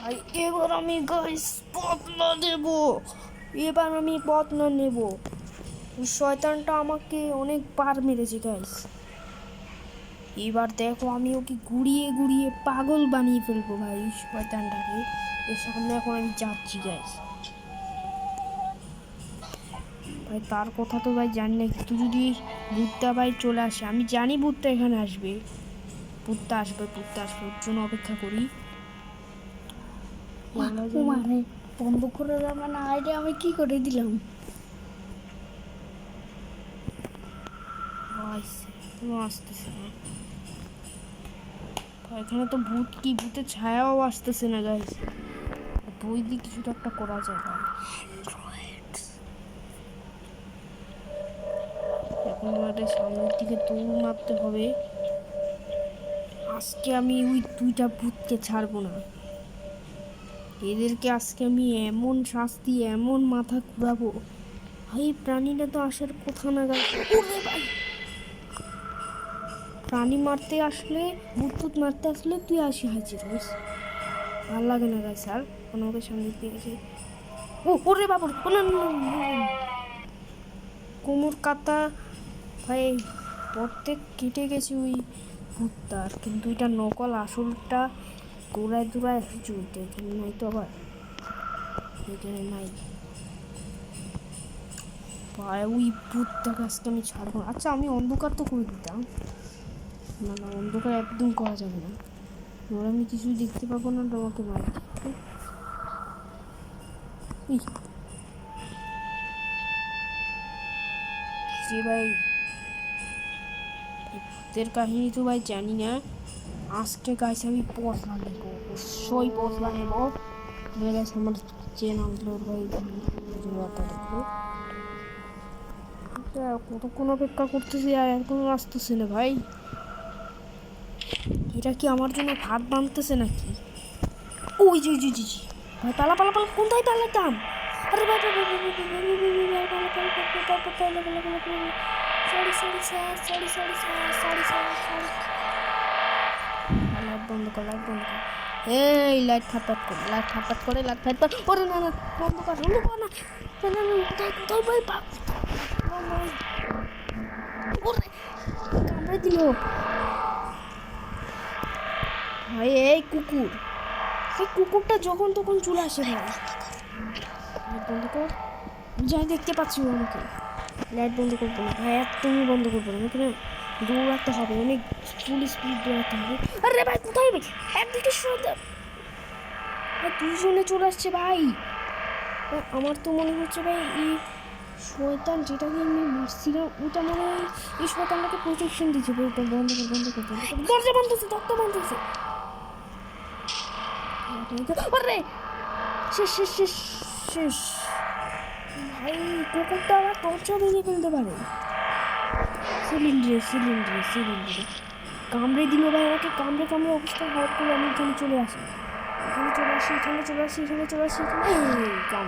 ভাই এবার আমি গাইস বদলা নেব। এবার আমি বদলা নেব। শয়তানটা আমাকে অনেক বার মেরেছে গাইস। এবার দেখো আমি ওকে ঘুরিয়ে ঘুরিয়ে পাগল বানিয়ে ফেলবো ভাই শয়তানটাকে। এর সামনে এখন আমি যাচ্ছি গাইস। ভাই তার কথা তো ভাই জানি না, কিন্তু যদি ভূতটা ভাই চলে আসে, আমি জানি ভূতটা এখানে আসবে, ভূতটা আসবে ওর জন্য অপেক্ষা করি। মানে বন্ধ করে যাবে না, আইডি আমি কি করে দিলাম? আসতেছে না এখানে তো ভূত কি, ভূতের ছায়াও আসতেছে না গাইস। বই দিয়ে কিছু তো একটা করা যায় ভাই। এখন আমাদের সামনের দিকে দৌড় মারতে হবে। আজকে আমি ওই দুইটা ভূতকে ছাড়বো না। এদেরকে আজকে আমি এমন শাস্তি, এমন মাথা ঘুরাবো ভাই। প্রাণীরা তো আসার কথা না গাইস। ভাই প্রাণী মারতে আসলে, ভূত মারতে আসলে তুই আসি হাজির হইস, ভাল লাগে না গাইস। আর ওদের সামনে দিয়েছে। ওরে বাবুর কোমর কাটা ভাই, প্রত্যেক কেটে গেছে ওই ভূতটার, কিন্তু এটা নকল, আসলটা দৌড়ায় দৌড়ায় এসেছে ওইটা। এখানে নাই তো, আবার এখানে নাই ভাই। ওই ভূতটাকে আজকে আমি ছাড়বো। আচ্ছা আমি অন্ধকার তো করে দিতাম, না না অন্ধকার একদম করা যাবে না, ওরা আমি কিছু দেখতে পাবো না, তোমাকে মারি। যে ভাই ভূতের কাহিনী তো ভাই জানি না, আজকে গাইস আমি বদলা নেব, অবশ্যই বদলা নেব। গাইস আমার চেন আনলোর ভাই দেখো কতক্ষণ অপেক্ষা করতেছি আর এখনো আসতেছে না ভাই। এটা কি আমার জন্য ভাত বানতেছে নাকি? ওই জি জি জি জি ভাই, পালা পালা পালা, কোনটাই পালাতাম? আরে ভাই sorry sorry sir, sorry sorry sir, sorry sorry sorry. Light বন্ধ কর, লাইট বন্ধ কর। এই লাইট ফাটপাট করে, লাইট ফাটপাট করে, লাইট ফাটপাট করে। না না বন্ধ কর, বন্ধ কর না। না না না, কোথায় কোথায় ভাই বাপ, কামড়ে দিল ভাই। এই কুকুর, এই কুকুরটা যখন তখন চলে আসে ভাই। লাইট বন্ধ কর, যাই দেখতে পাচ্ছি ও আমাকে। লাইট বন্ধ করবো না ভাই, একদমই বন্ধ করবো না। আমাকে না দৌড়াতে হবে, অনেক ফুল স্পিড দৌড়াতে হবে। আরে ভাই কোথায় ভাই, একদিকে দুজনে চলে আসছে ভাই। আমার তো মনে হচ্ছে ভাই এই শয়তান যেটাকে আমি মারছিলাম, ওটা মনে হয় এই শয়তানটাকে প্রোটেকশন দিচ্ছে। বন্ধ কর, বন্ধ কর, বন্ধ কর, দরজা বন্ধ আছে, দরজা বন্ধ আছে। আরে শেষ শেষ শেষ শেষ ভাই। কুকুরটা আবার দরজা ভেঙে ফেলতে পারে। সিলিন্ডারে কামড়ে দিল ভাই আমাকে, কামড়ে কামড়ে অবস্থা খারাপ করে আমি এখানে চলে আসি, এখানে চলে আসি, এখানে চলে আসি, এখানে চলে আসি, এখানে কামড়ে।